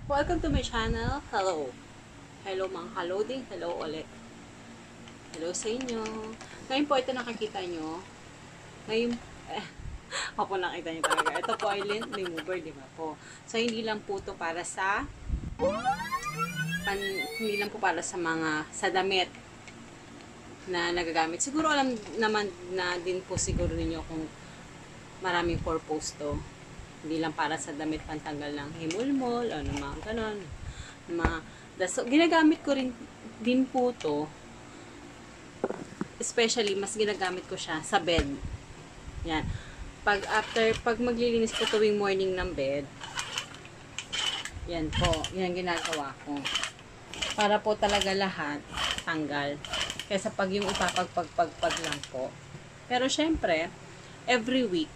Welcome to my channel. Hello. Hello mga ka-loading. Hello ulit. Hello sa inyo. Ngayon po ito nakikita nyo. Ngayon, ako nakita nyo talaga. Ito po ay lint remover, di ba po? So, hindi lang po ito para sa hindi lang po para sa sa damit na nagagamit. Siguro alam naman na din po siguro ninyo kung maraming purpose to. Hindi lang para sa damit pantanggal ng himulmol o ng mga ganon. So, ginagamit ko rin din po to. Especially, mas ginagamit ko siya sa bed. Yan. Pag maglilinis po tuwing morning ng bed, yan po. Yan ginagawa ko. Para po talaga lahat tanggal. Kaysa pag yung ipapagpagpagpag lang po. Pero syempre, every week,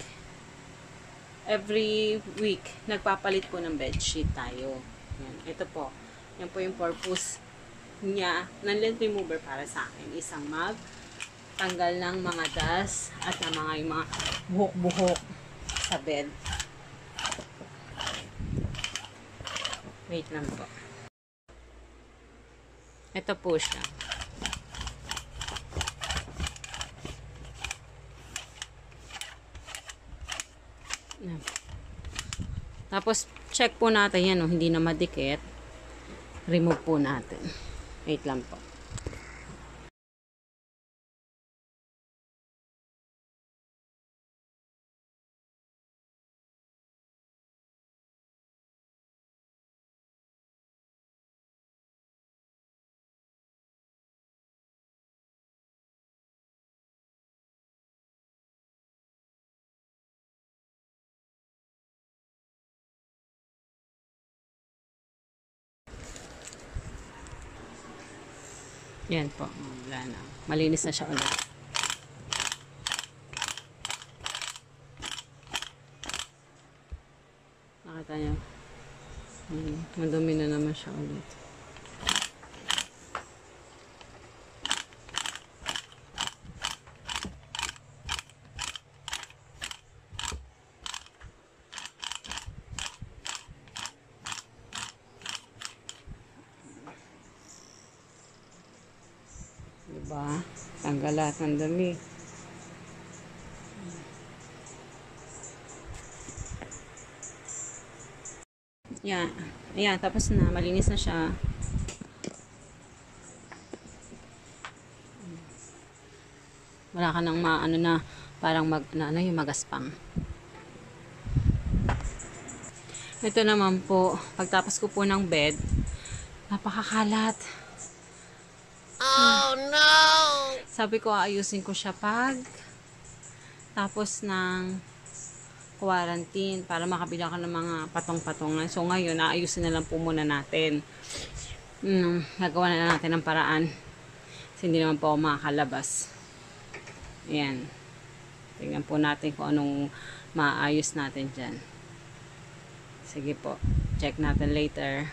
nagpapalit po ng bedsheet tayo. Yan. Ito po. Yan po yung purpose niya ng lint remover para sa akin. Isang tanggal ng mga dust at ng yung mga buhok-buhok sa bed. Wait lang po. Ito po siya. Tapos, check po natin yan, oh, hindi na madikit. Remove po natin. Wait lang po. Yan po. Wala na. Malinis na siya ulit. Nakita niyo? Madumi na naman siya ulit. Diba? Tanggal lahat ng dumi. Yan. Ayan, tapos na. Malinis na siya. Wala ka nang maano na parang yung magaspang. Ito naman po, pagtapos ko po ng bed, napakakalat. Oh no! Sabi ko aayusin ko siya tapos ng quarantine para makabila ka ng mga patong-patongan. So ngayon, aayusin na lang po muna natin. Nagawa na natin ng paraan. Kasi hindi naman po ako makakalabas. Ayan. Tingnan po natin kung anong maayos natin dyan. Sige po. Check natin later.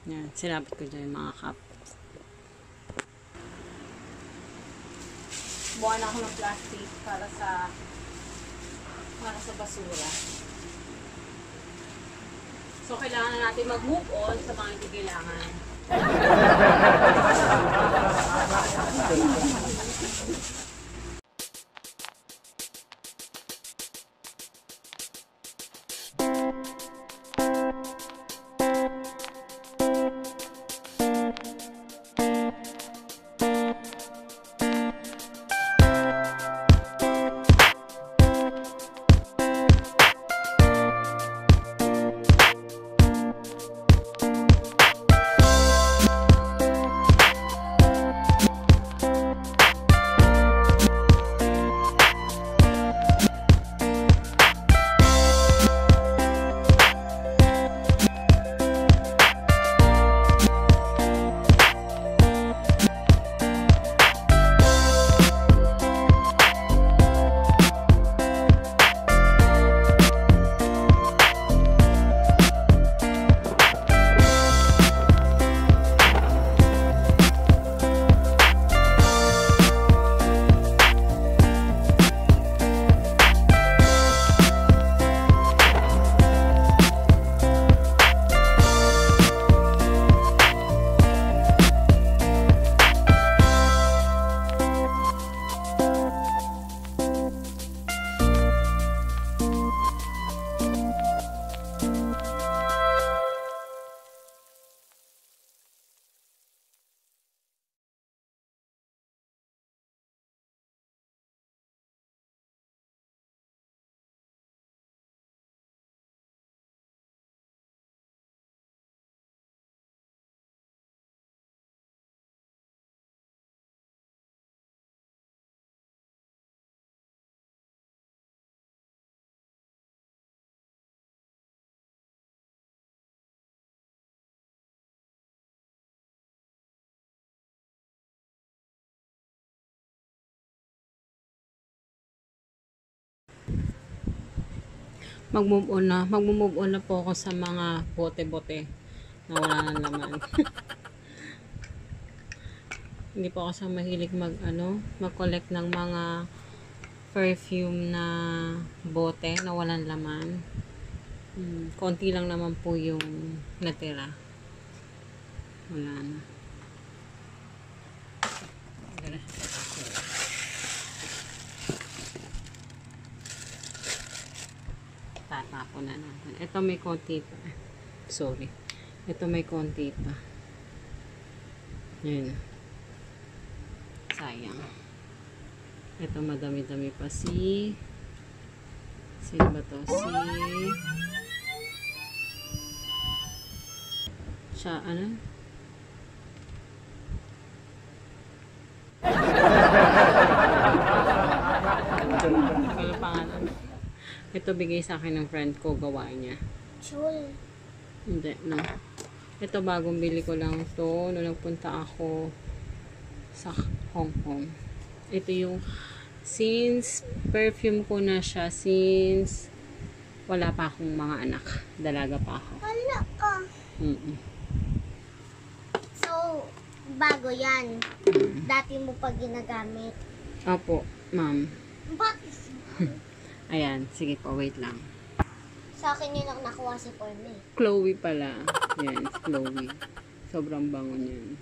Yan, sinapit ko dyan yung mga cup. Buwan ako ng plastic para sa basura. So, kailangan na natin mag-move on sa mga hindi kailangan. Mag-move on na po ako sa mga bote-bote na wala nang laman. Hindi po ako sa mahilig mag-collect ng mga perfume na bote na walang laman. Konti lang naman po yung natira. Wala na. Tatapon na natin. Ito may konti pa. Sorry. Ito may konti pa. Yun. Sayang. Ito madami-dami pa sino ba to? Ano? Ano pangalan? Ito bigay sa akin ng friend ko, gawa niya. Chul. Hindi, no. Ito bagong bili ko lang to nung nagpunta ako sa Hong Kong. Ito yung since perfume ko na siya since wala pa akong mga anak. Dalaga pa ako. Wala ka. So, bago yan. Dati mo pa ginagamit. Opo, ma'am. Bakit? Ayan, sige po, wait lang. Sa akin yun ang nakuha si Forme. Chloe pala. Yan, Chloe. Sobrang bango niyan.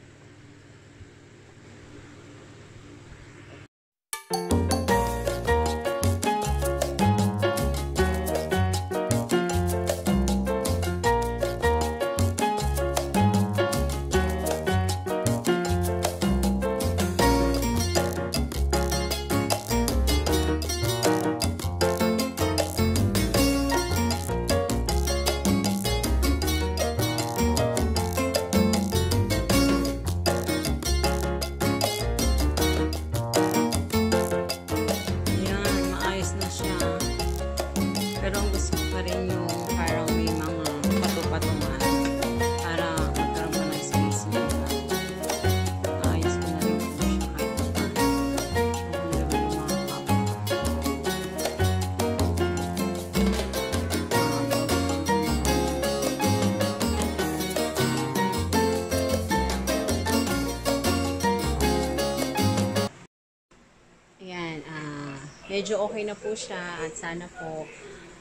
medyo okay na po siya at sana po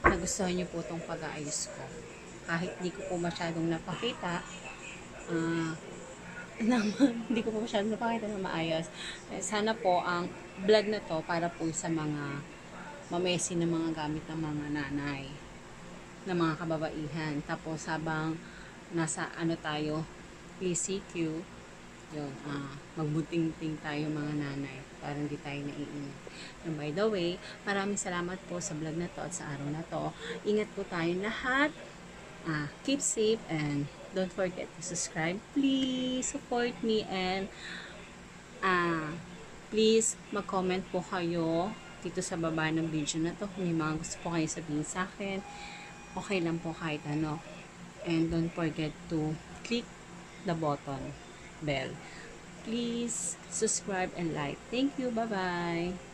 nagustuhan niyo po itong pag-aayos ko. Kahit di ko po masyadong napakita, hindi ko po masyadong napakita na maayos. Sana po ang vlog na to para po sa mga mamesi na mga gamit ng mga nanay, ng mga kababaihan. Tapos habang nasa tayo, PCQ, yun, magbunting-ting tayo mga nanay para hindi tayo naiinit. And by the way, maraming salamat po sa vlog na to at sa araw na to. Ingat po tayong lahat. Keep safe and don't forget to subscribe. Please support me and please mag-comment po kayo dito sa baba ng video na to. Kung may mga gusto po kayo sabihin sa akin, okay lang po kahit ano. And don't forget to click the button bell. Please subscribe and like. Thank you. Bye-bye.